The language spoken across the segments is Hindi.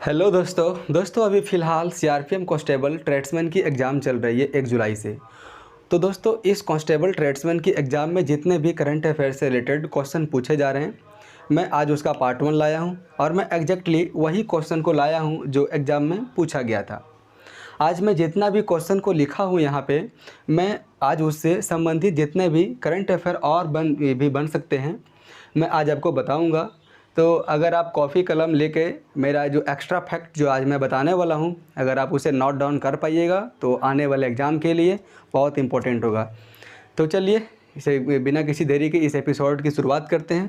हेलो दोस्तों अभी फ़िलहाल सीआरपीएफ कांस्टेबल ट्रेड्समैन की एग्ज़ाम चल रही है 1 जुलाई से। तो दोस्तों इस कांस्टेबल ट्रेड्समैन की एग्ज़ाम में जितने भी करंट अफेयर से रिलेटेड क्वेश्चन पूछे जा रहे हैं, मैं आज उसका पार्ट 1 लाया हूं और मैं एग्जैक्टली वही क्वेश्चन को लाया हूं जो एग्ज़ाम में पूछा गया था। आज मैं जितना भी क्वेश्चन को लिखा हूँ यहाँ पे, मैं आज उससे संबंधित जितने भी करंट अफेयर और बन सकते हैं, मैं आज आपको बताऊँगा। तो अगर आप कॉपी कलम लेके मेरा जो एक्स्ट्रा फैक्ट जो आज मैं बताने वाला हूँ, अगर आप उसे नोट डाउन कर पाइएगा तो आने वाले एग्ज़ाम के लिए बहुत इम्पोर्टेंट होगा। तो चलिए इसे बिना किसी देरी के इस एपिसोड की शुरुआत करते हैं।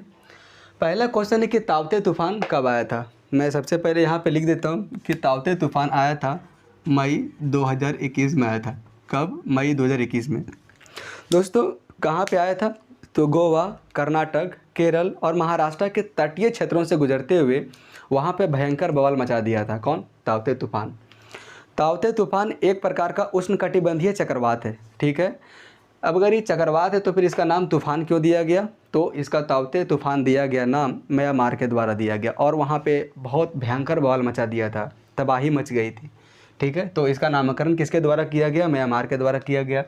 पहला क्वेश्चन है कि ताउते तूफ़ान कब आया था। मैं सबसे पहले यहाँ पे लिख देता हूँ कि ताउते तूफ़ान आया था मई 2021 में आया था। कब? मई 2021 में। दोस्तों कहाँ पे आया था? तो गोवा, कर्नाटक, केरल और महाराष्ट्र के तटीय क्षेत्रों से गुजरते हुए वहाँ पे भयंकर बवाल मचा दिया था। कौन? ताउते तूफ़ान। ताउते तूफ़ान एक प्रकार का उष्णकटिबंधीय चक्रवात है, ठीक है। अब अगर ये चक्रवात है तो फिर इसका नाम तूफ़ान क्यों दिया गया? तो इसका ताउते तूफ़ान दिया गया नाम म्यांमार के द्वारा दिया गया और वहाँ पे बहुत भयंकर बवाल मचा दिया था, तबाही मच गई थी, ठीक है। तो इसका नामकरण किसके द्वारा किया गया? म्यांमार के द्वारा किया गया।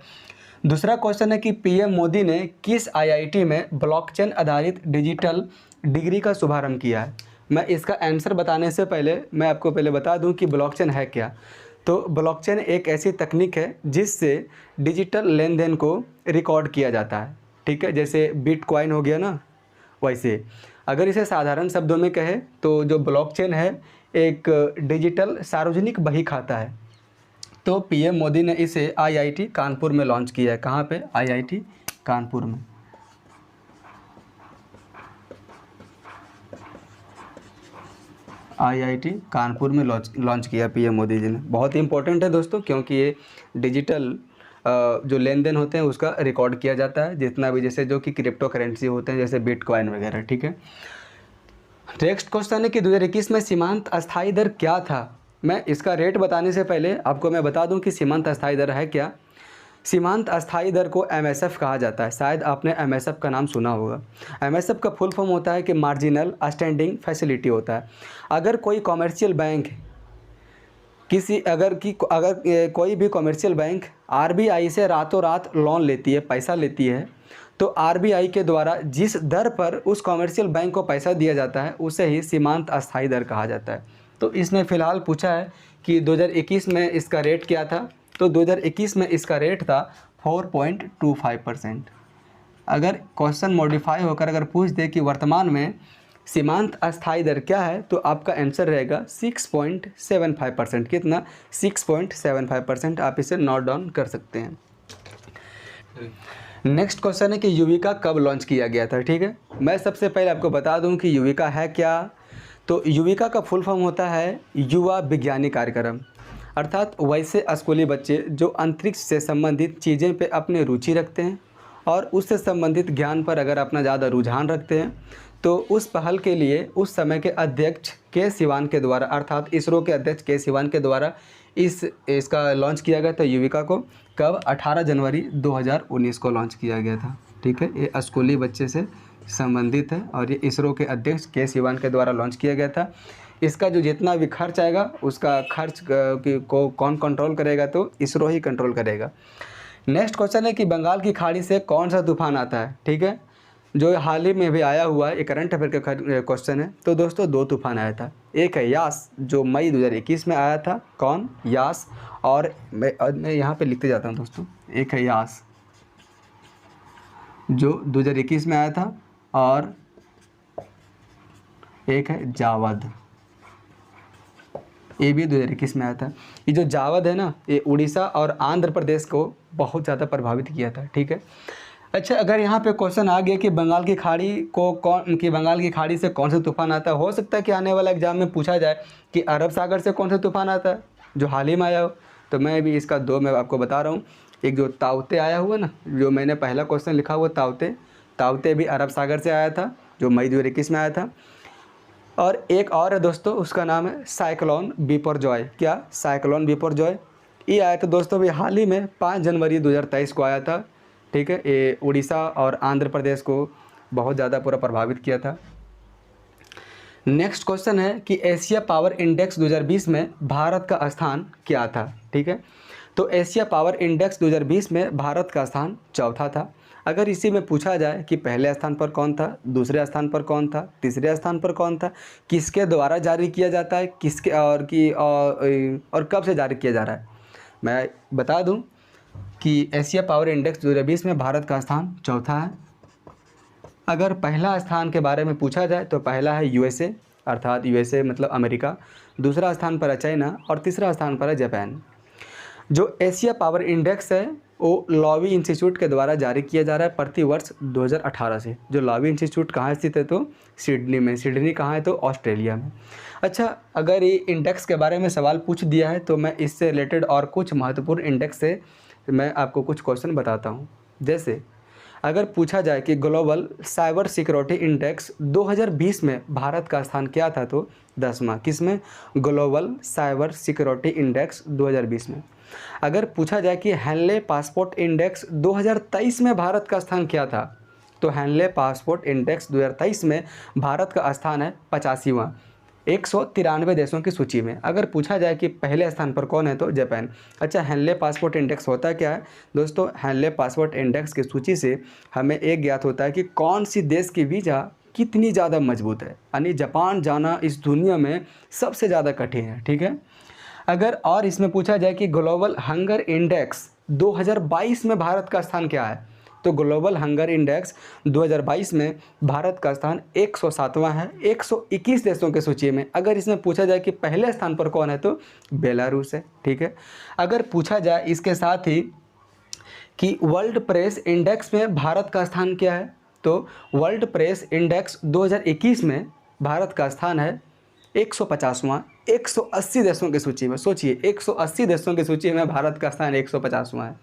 दूसरा क्वेश्चन है कि पीएम मोदी ने किस आईआईटी में ब्लॉकचेन आधारित डिजिटल डिग्री का शुभारंभ किया है? मैं इसका आंसर बताने से पहले मैं आपको पहले बता दूं कि ब्लॉकचेन है क्या। तो ब्लॉकचेन एक ऐसी तकनीक है जिससे डिजिटल लेन देन को रिकॉर्ड किया जाता है, ठीक है। जैसे बिटकॉइन हो गया ना, वैसे अगर इसे साधारण शब्दों में कहे तो जो ब्लॉकचेन है एक डिजिटल सार्वजनिक बही खाता है। तो पीएम मोदी ने इसे आईआईटी कानपुर में लॉन्च किया है। कहाँ पे? आईआईटी कानपुर में। आईआईटी कानपुर में लॉन्च किया पीएम मोदी जी ने। बहुत ही इंपॉर्टेंट है दोस्तों, क्योंकि ये डिजिटल जो लेन देन होते हैं उसका रिकॉर्ड किया जाता है, जितना भी, जैसे जो कि क्रिप्टो करेंसी होते हैं जैसे बिटकॉइन वगैरह, ठीक है। नेक्स्ट क्वेश्चन है कि 2021 में सीमांत अस्थायी दर क्या था। मैं इसका रेट बताने से पहले आपको मैं बता दूं कि सीमांत अस्थायी दर है क्या। सीमांत अस्थायी दर को एमएसएफ कहा जाता है। शायद आपने एमएसएफ का नाम सुना होगा। एमएसएफ का फुल फॉर्म होता है कि मार्जिनल स्टैंडिंग फैसिलिटी होता है। अगर कोई कॉमर्शियल बैंक अगर कोई भी कॉमर्शियल बैंक आरबीआई से रातों रात लोन लेती है, पैसा लेती है, तो आरबीआई के द्वारा जिस दर पर उस कॉमर्शियल बैंक को पैसा दिया जाता है उसे ही सीमांत अस्थायी दर कहा जाता है। तो इसने फ़िलहाल पूछा है कि 2021 में इसका रेट क्या था। तो 2021 में इसका रेट था 4.25%। अगर क्वेश्चन मॉडिफाई होकर अगर पूछ दे कि वर्तमान में सीमांत अस्थायी दर क्या है, तो आपका आंसर रहेगा 6.75%। कितना? 6.75%। आप इसे नोट डाउन कर सकते हैं। नेक्स्ट क्वेश्चन है कि युविका कब लॉन्च किया गया था, ठीक है। मैं सबसे पहले आपको बता दूं कि युविका है क्या। तो युविका का फुल फॉर्म होता है युवा विज्ञानी कार्यक्रम, अर्थात वैसे स्कूली बच्चे जो अंतरिक्ष से संबंधित चीज़ें पे अपनी रुचि रखते हैं और उससे संबंधित ज्ञान पर अगर अपना ज़्यादा रुझान रखते हैं, तो उस पहल के लिए उस समय के अध्यक्ष के सिवान के द्वारा, अर्थात इसरो के अध्यक्ष के सिवान के द्वारा इसका लॉन्च किया गया था युविका को। कब? 18 जनवरी 2019 को लॉन्च किया गया था, ठीक है। ये स्कूली बच्चे से संबंधित है और ये इसरो के अध्यक्ष के सिवान के द्वारा लॉन्च किया गया था। इसका जो जितना भी खर्च आएगा उसका खर्च को कौन कंट्रोल करेगा? तो इसरो ही कंट्रोल करेगा। नेक्स्ट क्वेश्चन है कि बंगाल की खाड़ी से कौन सा तूफान आता है, ठीक है, जो हाल ही में भी आया हुआ है। एक करंट अफेयर का क्वेश्चन है। तो दोस्तों 2 तूफान आया था। एक है यास जो मई 2021 में आया था। कौन? यास। और मैं यहाँ पे लिखते जाता हूँ दोस्तों। एक है यास जो 2021 में आया था और एक है जावद, ये भी 2021 में आया था। ये जो जावद है ना, ये उड़ीसा और आंध्र प्रदेश को बहुत ज़्यादा प्रभावित किया था, ठीक है। अच्छा, अगर यहाँ पे क्वेश्चन आ गया कि बंगाल की खाड़ी से कौन सा तूफान आता है, हो सकता है कि आने वाला एग्जाम में पूछा जाए कि अरब सागर से कौन सा तूफान आता है जो हाल ही में आया हो। तो मैं भी इसका 2 मैं आपको बता रहा हूँ। एक जो ताउते आया हुआ ना, जो मैंने पहला क्वेश्चन लिखा हुआ ताउते भी अरब सागर से आया था जो मई 2021 में आया था। और एक और है दोस्तों, उसका नाम है साइक्लोन बिपरजॉय। क्या? साइक्लोन बिपरजॉय। ये आया था दोस्तों भी हाल ही में 5 जनवरी 2023 को आया था, ठीक है। ये उड़ीसा और आंध्र प्रदेश को बहुत ज़्यादा पूरा प्रभावित किया था। नेक्स्ट क्वेश्चन है कि एशिया पावर इंडेक्स 2020 में भारत का स्थान क्या था। ठीक है, तो एशिया पावर इंडेक्स 2020 में भारत का स्थान चौथा था। अगर इसी में पूछा जाए कि पहले स्थान पर कौन था, दूसरे स्थान पर कौन था, तीसरे स्थान पर कौन था, किसके द्वारा जारी किया जाता है, किसके और कब से जारी किया जा रहा है, मैं बता दूं कि एशिया पावर इंडेक्स 2020 में भारत का स्थान चौथा है। अगर पहला स्थान के बारे में पूछा जाए तो पहला है यूएसए, अर्थात यूएसए मतलब अमेरिका, दूसरा स्थान पर है चाइना और तीसरा स्थान पर है जापान। जो एशिया पावर इंडेक्स है वो लॉवी इंस्टीट्यूट के द्वारा जारी किया जा रहा है प्रतिवर्ष 2018 से। जो लॉवी इंस्टीट्यूट कहाँ स्थित है, तो सिडनी में। सिडनी कहाँ है, तो ऑस्ट्रेलिया में। अच्छा, अगर ये इंडेक्स के बारे में सवाल पूछ दिया है तो मैं इससे रिलेटेड और कुछ महत्वपूर्ण इंडेक्स से मैं आपको कुछ क्वेश्चन बताता हूँ। जैसे अगर पूछा जाए कि ग्लोबल साइबर सिक्योरिटी इंडेक्स 2020 में भारत का स्थान क्या था, तो 10वां। किसमें, ग्लोबल साइबर सिक्योरिटी इंडेक्स 2020 में। अगर पूछा जाए कि हैनले पासपोर्ट इंडेक्स 2023 में भारत का स्थान क्या था, तो हैनले पासपोर्ट इंडेक्स 2023 में भारत का स्थान है 85वां, 193 देशों की सूची में। अगर पूछा जाए कि पहले स्थान पर कौन है, तो जापान। अच्छा, हैनले पासपोर्ट इंडेक्स होता क्या है दोस्तों, हैनले पासपोर्ट इंडेक्स की सूची से हमें एक ज्ञात होता है कि कौन सी देश की वीज़ा कितनी ज़्यादा मजबूत है, यानी जापान जाना इस दुनिया में सबसे ज़्यादा कठिन है। ठीक है, अगर और इसमें पूछा जाए कि ग्लोबल हंगर इंडेक्स 2022 में भारत का स्थान क्या है, तो ग्लोबल हंगर इंडेक्स 2022 में भारत का स्थान 107वां है, 121 देशों की सूची में। अगर इसमें पूछा जाए कि पहले स्थान पर कौन है, तो बेलारूस है। ठीक है, अगर पूछा जाए इसके साथ ही कि वर्ल्ड प्रेस इंडेक्स में भारत का स्थान क्या है, तो वर्ल्ड प्रेस इंडेक्स 2021 में भारत का स्थान है 150वां, 180 देशों की सूची में। सोचिए, 180 देशों की सूची में भारत का स्थान 150वां है।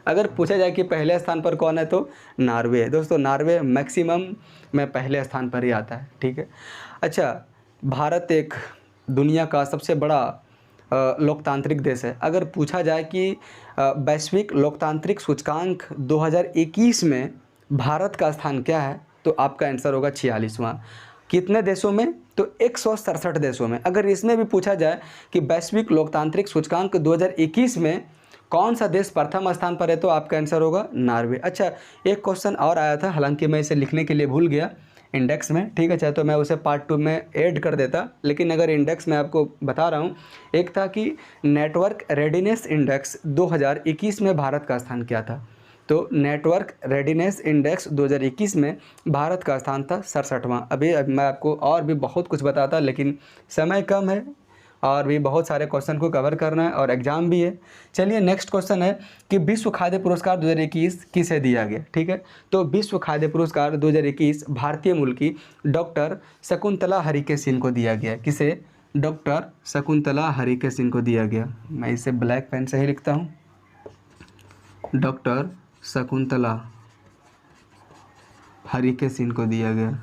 अगर पूछा जाए कि पहले स्थान पर कौन है, तो नॉर्वे है। दोस्तों, नॉर्वे मैक्सिमम में पहले स्थान पर ही आता है। ठीक है, अच्छा, भारत एक दुनिया का सबसे बड़ा लोकतांत्रिक देश है। अगर पूछा जाए कि वैश्विक लोकतांत्रिक सूचकांक 2021 में भारत का स्थान क्या है, तो आपका आंसर होगा 46वां। कितने देशों में, तो 167 देशों में। अगर इसमें भी पूछा जाए कि वैश्विक लोकतांत्रिक सूचकांक 2021 में कौन सा देश प्रथम स्थान पर है, तो आपका आंसर होगा नॉर्वे। अच्छा, एक क्वेश्चन और आया था, हालांकि मैं इसे लिखने के लिए भूल गया इंडेक्स में। ठीक है, चाहे तो मैं उसे पार्ट 2 में ऐड कर देता, लेकिन अगर इंडेक्स में आपको बता रहा हूँ, एक था कि नेटवर्क रेडीनेस इंडेक्स 2021 में भारत का स्थान क्या था, तो नेटवर्क रेडीनेस इंडेक्स 2021 में भारत का स्थान था 67वां। अभी मैं आपको और भी बहुत कुछ बताता, लेकिन समय कम है और भी बहुत सारे क्वेश्चन को कवर करना है और एग्जाम भी है। चलिए, नेक्स्ट क्वेश्चन है कि विश्व खाद्य पुरस्कार 2021 किसे दिया गया। ठीक है, तो विश्व खाद्य पुरस्कार 2021 भारतीय मूल की डॉक्टर शकुंतला हरिके सिंह को दिया गया। किसे, डॉक्टर शकुंतला हरिके सिंह को दिया गया। मैं इसे ब्लैक पेन से ही लिखता हूँ, डॉक्टर शकुंतला हरिके सिंह को दिया गया।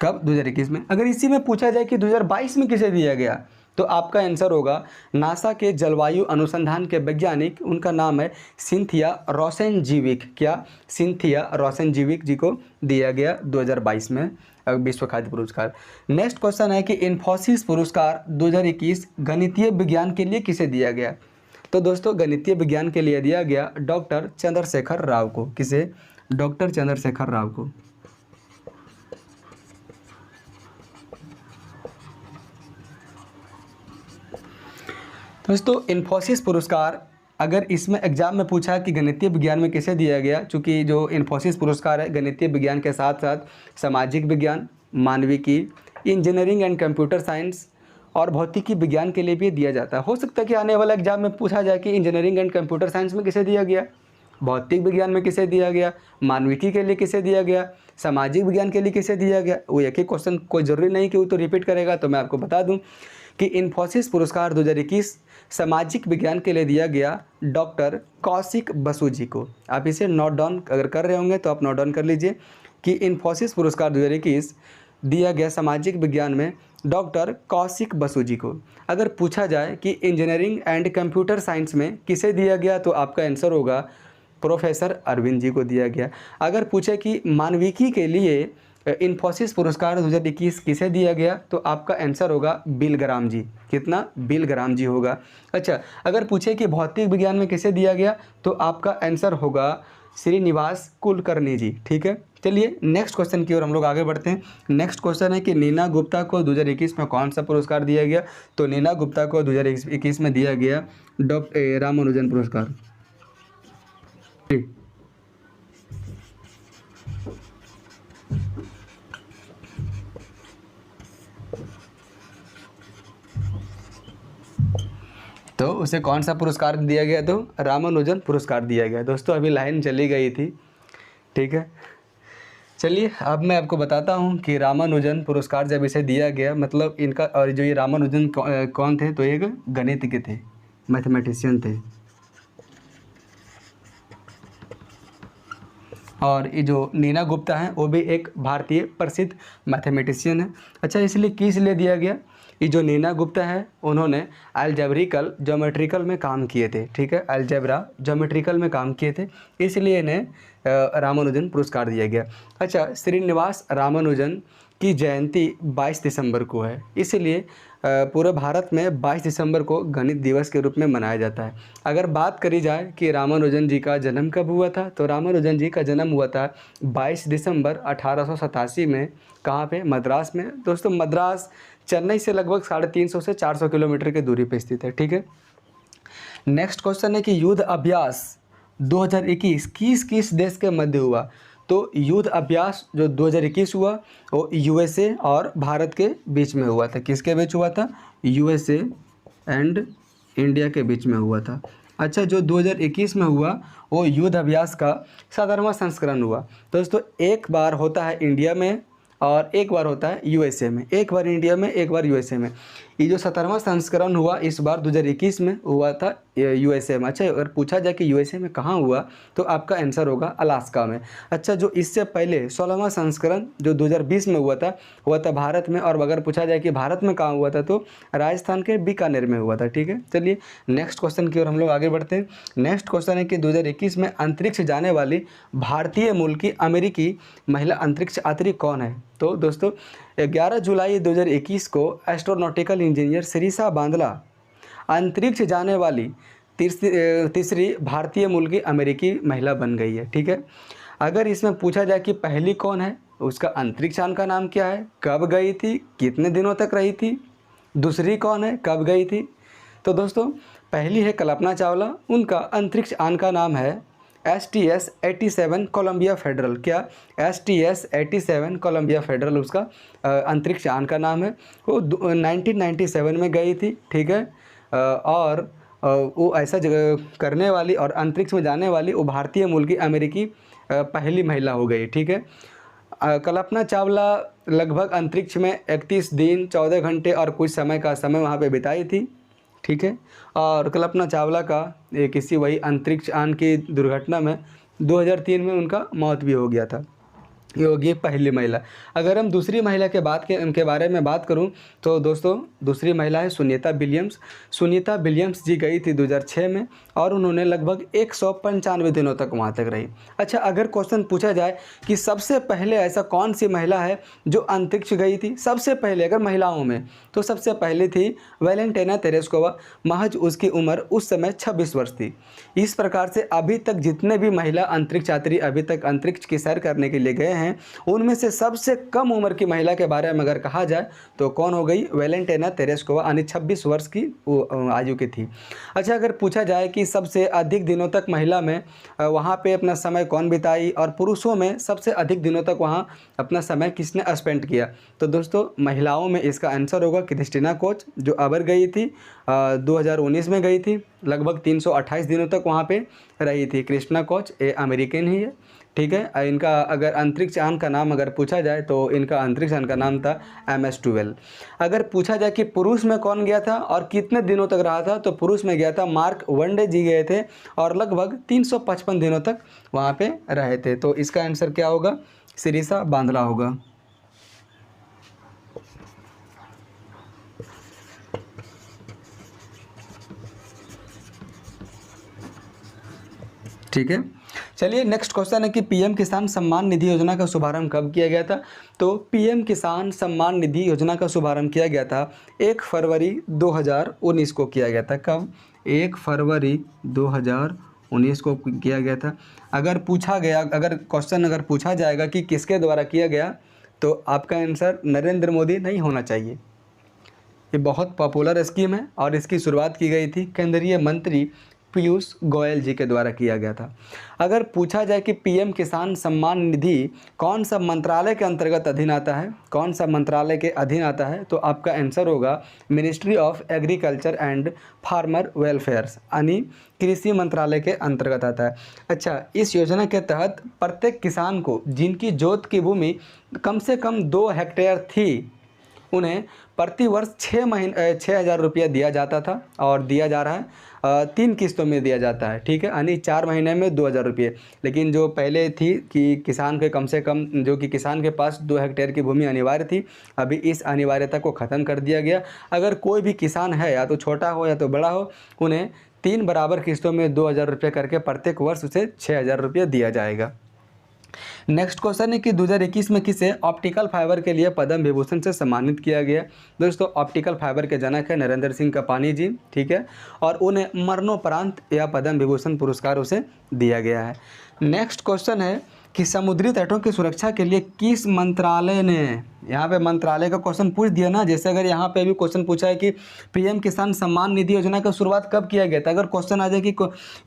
कब, 2021 में। अगर इसी में पूछा जाए कि 2022 में किसे दिया गया, तो आपका आंसर होगा नासा के जलवायु अनुसंधान के वैज्ञानिक, उनका नाम है सिंथिया रोसेनजीविक। क्या, सिंथिया रोसेनजीविक जी को दिया गया 2022 में विश्व खाद्य पुरस्कार। नेक्स्ट क्वेश्चन है कि इन्फोसिस पुरस्कार 2021 गणितीय विज्ञान के लिए किसे दिया गया, तो दोस्तों गणितीय विज्ञान के लिए दिया गया डॉक्टर चंद्रशेखर राव को। किसे, डॉक्टर चंद्रशेखर राव को। दोस्तों, इन्फोसिस पुरस्कार अगर इसमें एग्जाम में पूछा कि गणितीय विज्ञान में किसे दिया गया, चूँकि जो इन्फोसिस पुरस्कार है गणितीय विज्ञान के साथ साथ सामाजिक विज्ञान, मानविकी, इंजीनियरिंग एंड कंप्यूटर साइंस और भौतिकी विज्ञान के लिए भी दिया जाता है। हो सकता है कि आने वाला एग्जाम में पूछा जाए कि इंजीनियरिंग एंड कंप्यूटर साइंस में किसे दिया गया, भौतिक विज्ञान में किसे दिया गया, मानविकी के लिए किसे दिया गया, सामाजिक विज्ञान के लिए किसे दिया गया। वो एक ही क्वेश्चन, कोई ज़रूरी नहीं कि वो तो रिपीट करेगा। तो मैं आपको बता दूं कि इन्फोसिस पुरस्कार 2021 सामाजिक विज्ञान के लिए दिया गया डॉक्टर कौशिक बसु जी को। आप इसे नोट डाउन अगर कर रहे होंगे तो आप नोट डाउन कर लीजिए कि इन्फोसिस पुरस्कार 2021 दिया गया सामाजिक विज्ञान में डॉक्टर कौशिक बसु जी को। अगर पूछा जाए कि इंजीनियरिंग एंड कंप्यूटर साइंस में किसे दिया गया, तो आपका आंसर होगा प्रोफेसर अरविंद जी को दिया गया। अगर पूछे कि मानविकी के लिए इन्फोसिस पुरस्कार 2021 किसे दिया गया, तो आपका आंसर होगा बिल ग्राम जी। कितना? बिल ग्राम जी होगा। अच्छा, अगर पूछे कि भौतिक विज्ञान में किसे दिया गया, तो आपका आंसर होगा श्रीनिवास कुलकर्णी जी। ठीक है, चलिए नेक्स्ट क्वेश्चन की ओर हम लोग आगे बढ़ते हैं। नेक्स्ट क्वेश्चन है कि नीना गुप्ता को 2021 में कौन सा पुरस्कार दिया गया? तो नीना गुप्ता को 2021 में दिया गया रामानुजन पुरस्कार। तो उसे कौन सा पुरस्कार दिया गया? तो रामानुजन पुरस्कार दिया गया। दोस्तों अभी लाइन चली गई थी, ठीक है। चलिए अब मैं आपको बताता हूँ कि रामानुजन पुरस्कार जब इसे दिया गया, मतलब इनका, और जो ये रामानुजन कौन थे? तो एक गणितज्ञ थे, मैथमेटिशियन थे। और ये जो नीना गुप्ता हैं वो भी एक भारतीय प्रसिद्ध मैथमेटिशियन है। अच्छा, इसलिए किस लिए दिया गया? ये जो नीना गुप्ता है उन्होंने अलजेब्रिकल ज्योमेट्रिकल में काम किए थे। ठीक है, अलजेब्रा ज्योमेट्रिकल में काम किए थे, इसलिए इन्हें रामानुजन पुरस्कार दिया गया। अच्छा, श्रीनिवास रामानुजन की जयंती 22 दिसंबर को है, इसलिए पूरे भारत में 22 दिसंबर को गणित दिवस के रूप में मनाया जाता है। अगर बात करी जाए कि रामानुजन जी का जन्म कब हुआ था, तो रामानुजन जी का जन्म हुआ था 22 दिसंबर 1887 में। कहाँ पे? मद्रास में। दोस्तों मद्रास चेन्नई से लगभग 350 से 400 किलोमीटर की दूरी पर स्थित है। ठीक है, नेक्स्ट क्वेश्चन है कि युद्ध अभ्यास 2021 किस देश के मध्य हुआ? तो युद्ध अभ्यास जो 2021 हुआ वो यूएसए और भारत के बीच में हुआ था। किसके बीच हुआ था? यूएसए एंड इंडिया के बीच में हुआ था। अच्छा, जो 2021 में हुआ वो युद्ध अभ्यास का 17वां संस्करण हुआ। दोस्तों एक बार होता है इंडिया में और एक बार होता है यूएसए में, एक बार इंडिया में एक बार यूएसए में। ये जो 17वां संस्करण हुआ इस बार 2021 में हुआ था यूएसए में। अच्छा, अगर पूछा जाए कि यूएसए में कहाँ हुआ, तो आपका आंसर होगा अलास्का में। अच्छा, जो इससे पहले 16वां संस्करण जो 2020 में हुआ था भारत में। और अगर पूछा जाए कि भारत में कहाँ हुआ था, तो राजस्थान के बीकानेर में हुआ था। ठीक है, चलिए नेक्स्ट क्वेश्चन की ओर हम लोग आगे बढ़ते हैं। नेक्स्ट क्वेश्चन है कि 2021 में अंतरिक्ष जाने वाली भारतीय मूल की अमेरिकी महिला अंतरिक्ष यात्री कौन है? तो दोस्तों 11 जुलाई 2021 को एस्ट्रोनॉटिकल इंजीनियर शिरीषा बांदला अंतरिक्ष जाने वाली तीसरी भारतीय मूल की अमेरिकी महिला बन गई है। ठीक है, अगर इसमें पूछा जाए कि पहली कौन है, उसका अंतरिक्ष यान का नाम क्या है, कब गई थी, कितने दिनों तक रही थी, दूसरी कौन है, कब गई थी? तो दोस्तों पहली है कल्पना चावला, उनका अंतरिक्ष यान का नाम है STS-87 कोलंबिया फेडरल। क्या? STS-87 कोलंबिया फेडरल उसका अंतरिक्ष यान का नाम है। वो 1997 में गई थी। ठीक है, और वो ऐसा करने वाली और अंतरिक्ष में जाने वाली वो भारतीय मूल की अमेरिकी पहली महिला हो गई। ठीक है, कल्पना चावला लगभग अंतरिक्ष में 31 दिन 14 घंटे और कुछ समय का समय वहाँ पे बिताई थी। ठीक है, और कल्पना चावला का किसी वही अंतरिक्ष यान की दुर्घटना में 2003 में उनका मौत भी हो गया था। ये होगी पहली महिला। अगर हम दूसरी महिला उनके बारे में बात करूं, तो दोस्तों दूसरी महिला है सुनीता विलियम्स। सुनीता विलियम्स जी गई थी 2006 में और उन्होंने लगभग 195 दिनों तक वहां तक रही। अच्छा, अगर क्वेश्चन पूछा जाए कि सबसे पहले ऐसा कौन सी महिला है जो अंतरिक्ष गई थी, सबसे पहले अगर महिलाओं में, तो सबसे पहले थी वैलेंटिना तेरेस्कोवा। महज उसकी उम्र उस समय 26 वर्ष थी। इस प्रकार से अभी तक जितने भी महिला अंतरिक्ष यात्री अभी तक अंतरिक्ष की सैर करने के लिए गए हैं, उनमें से सबसे कम उम्र की महिला के बारे में अगर कहा जाए तो कौन हो गई? वैलेंटिना तेरेस्कोवा, यानी 26 वर्ष की आयु की थी। अच्छा, अगर पूछा जाए कि सबसे अधिक दिनों तक महिला में वहाँ पे अपना समय कौन बिताई और पुरुषों में सबसे अधिक दिनों तक वहाँ अपना समय किसने स्पेंड किया, तो दोस्तों महिलाओं में इसका आंसर होगा क्रिस्टीना कोच, जो अबर गई थी 2019 में गई थी। लगभग 328 दिनों तक वहाँ पे रही थी। क्रिस्टीना कोच ये अमेरिकन ही है। ठीक है, इनका अगर अंतरिक्ष यान का नाम अगर पूछा जाए तो इनका अंतरिक्ष यान का नाम था MS-12। अगर पूछा जाए कि पुरुष में कौन गया था और कितने दिनों तक रहा था, तो पुरुष में गया था मार्क वनडे जी गए थे और लगभग 355 दिनों तक वहाँ पे रहे थे। तो इसका आंसर क्या होगा? शिरीषा बांदला होगा। ठीक है, चलिए नेक्स्ट क्वेश्चन है कि पीएम किसान सम्मान निधि योजना का शुभारंभ कब किया गया था। तो पीएम किसान सम्मान निधि योजना का शुभारंभ किया गया था 1 फरवरी 2019 को किया गया था। कब? 1 फरवरी 2019 को किया गया था। अगर क्वेश्चन पूछा जाएगा कि किसके द्वारा किया गया, तो आपका आंसर नरेंद्र मोदी नहीं होना चाहिए। ये बहुत पॉपुलर स्कीम है और इसकी शुरुआत की गई थी केंद्रीय मंत्री पीयूष गोयल जी के द्वारा किया गया था। अगर पूछा जाए कि पीएम किसान सम्मान निधि कौन सा मंत्रालय के अंतर्गत अधीन आता है, कौन सा मंत्रालय के अधीन आता है, तो आपका आंसर होगा ministry of agriculture and farmer welfares, यानी कृषि मंत्रालय के अंतर्गत आता है। अच्छा, इस योजना के तहत प्रत्येक किसान को जिनकी जोत की भूमि कम से कम 2 हेक्टेयर थी, उन्हें प्रति वर्ष 6,000 रुपया दिया जाता था और दिया जा रहा है 3 किस्तों में दिया जाता है। ठीक है, यानी 4 महीने में 2,000 रुपये। लेकिन जो पहले थी कि किसान के कम से कम जो कि किसान के पास 2 हेक्टेयर की भूमि अनिवार्य थी, अभी इस अनिवार्यता को ख़त्म कर दिया गया। अगर कोई भी किसान है, या तो छोटा हो या तो बड़ा हो, उन्हें 3 बराबर किस्तों में 2,000 रुपये करके प्रत्येक वर्ष उसे 6,000 रुपये दिया जाएगा। नेक्स्ट क्वेश्चन है कि 2021 में किसे ऑप्टिकल फाइबर के लिए पद्म विभूषण से सम्मानित किया गया। दोस्तों, ऑप्टिकल फाइबर के जनक है नरेंद्र सिंह कपानी जी। ठीक है, और उन्हें मरणोपरांत या पद्म विभूषण पुरस्कार उसे दिया गया है। नेक्स्ट क्वेश्चन है कि समुद्री तटों की सुरक्षा के लिए किस मंत्रालय ने, यहाँ पे मंत्रालय का क्वेश्चन पूछ दिया ना। जैसे अगर यहाँ पे भी क्वेश्चन पूछा है कि पीएम किसान सम्मान निधि योजना का शुरुआत कब किया गया था, अगर क्वेश्चन आ जाए कि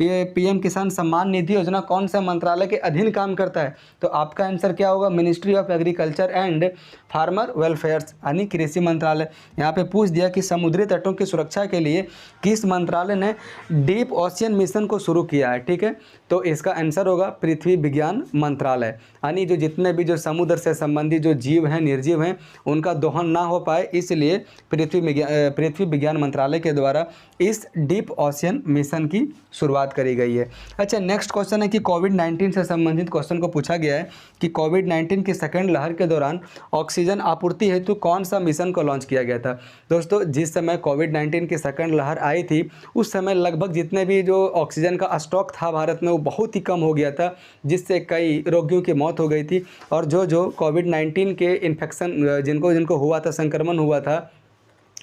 ये पीएम किसान सम्मान निधि योजना कौन सा मंत्रालय के अधीन काम करता है, तो आपका आंसर क्या होगा? Ministry of agriculture and farmer welfares, यानी कृषि मंत्रालय। यहाँ पे पूछ दिया कि समुद्री तटों की सुरक्षा के लिए किस मंत्रालय ने डीप ओशियन मिशन को शुरू किया है। ठीक है, तो इसका आंसर होगा पृथ्वी विज्ञान मंत्रालय, यानी जो जितने भी जो समुद्र से संबंधित जो जीव हैं, निर्जीव हैं, उनका दोहन ना हो पाए, इसलिए पृथ्वी विज्ञान मंत्रालय के द्वारा इस डीप ओशियन मिशन की शुरुआत करी गई है। अच्छा, नेक्स्ट क्वेश्चन है कि कोविड-19 से संबंधित क्वेश्चन को पूछा गया है कि कोविड-19 की सेकेंड लहर के दौरान ऑक्सीजन आपूर्ति हेतु कौन सा मिशन को लॉन्च किया गया था। दोस्तों, जिस समय कोविड-19 की सेकेंड लहर आई थी, उस समय लगभग जितने भी जो ऑक्सीजन का स्टॉक था भारत में, वो बहुत ही कम हो गया था, जिससे कई रोगियों की मौत हो गई थी। और जो कोविड-19 के इन्फेक्शन जिनको हुआ था, संक्रमण हुआ था,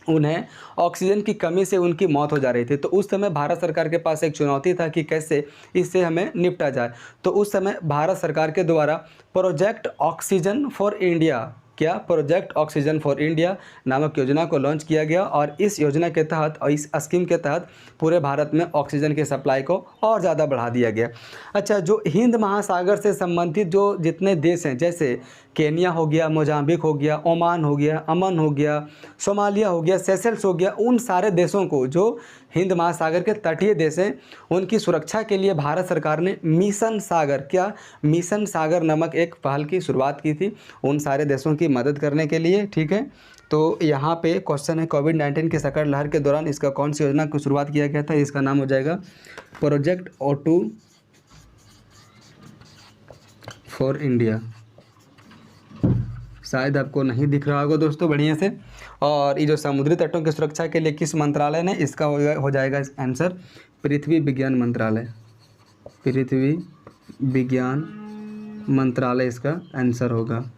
उन्हें ऑक्सीजन की कमी से उनकी मौत हो जा रही थी। तो उस समय भारत सरकार के पास एक चुनौती था कि कैसे इससे हमें निपटा जाए। तो उस समय भारत सरकार के द्वारा project oxygen for India project oxygen for India नामक योजना को लॉन्च किया गया, और इस योजना के तहत और इस स्कीम के तहत पूरे भारत में ऑक्सीजन की सप्लाई को और ज़्यादा बढ़ा दिया गया। अच्छा, जो हिंद महासागर से संबंधित जो जितने देश हैं, जैसे केनिया हो गया, मोजाम्बिक हो गया, ओमान हो गया, अमन हो गया, सोमालिया हो गया, सेशल्स हो गया, उन सारे देशों को जो हिंद महासागर के तटीय देश हैं, उनकी सुरक्षा के लिए भारत सरकार ने मिशन सागर नामक एक पहल की शुरुआत की थी, उन सारे देशों की मदद करने के लिए। ठीक है, तो यहाँ पे क्वेश्चन है कोविड-19 की सेकंड लहर के दौरान इसका कौन सी योजना की शुरुआत किया गया था। इसका नाम हो जाएगा प्रोजेक्ट O2 फॉर इंडिया। शायद आपको नहीं दिख रहा होगा दोस्तों बढ़िया से। और ये जो समुद्री तटों की सुरक्षा के लिए किस मंत्रालय ने, इसका हो जाएगा आंसर पृथ्वी विज्ञान मंत्रालय। पृथ्वी विज्ञान मंत्रालय इसका आंसर होगा।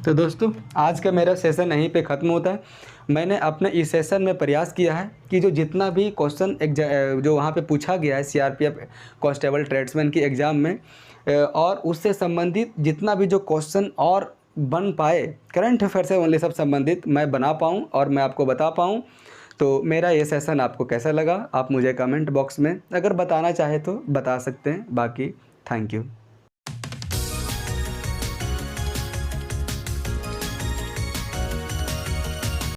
तो दोस्तों, आज का मेरा सेशन यहीं पे ख़त्म होता है। मैंने अपने इस सेशन में प्रयास किया है कि जो जितना भी क्वेश्चन जो वहाँ पे पूछा गया है CRPF कांस्टेबल ट्रेड्समैन की एग्ज़ाम में, और उससे संबंधित जितना भी जो क्वेश्चन और बन पाए करंट अफेयर से ओनली सब संबंधित, मैं बना पाऊँ और मैं आपको बता पाऊँ। तो मेरा ये सेशन आपको कैसा लगा, आप मुझे कमेंट बॉक्स में अगर बताना चाहे तो बता सकते हैं। बाकी थैंक यू।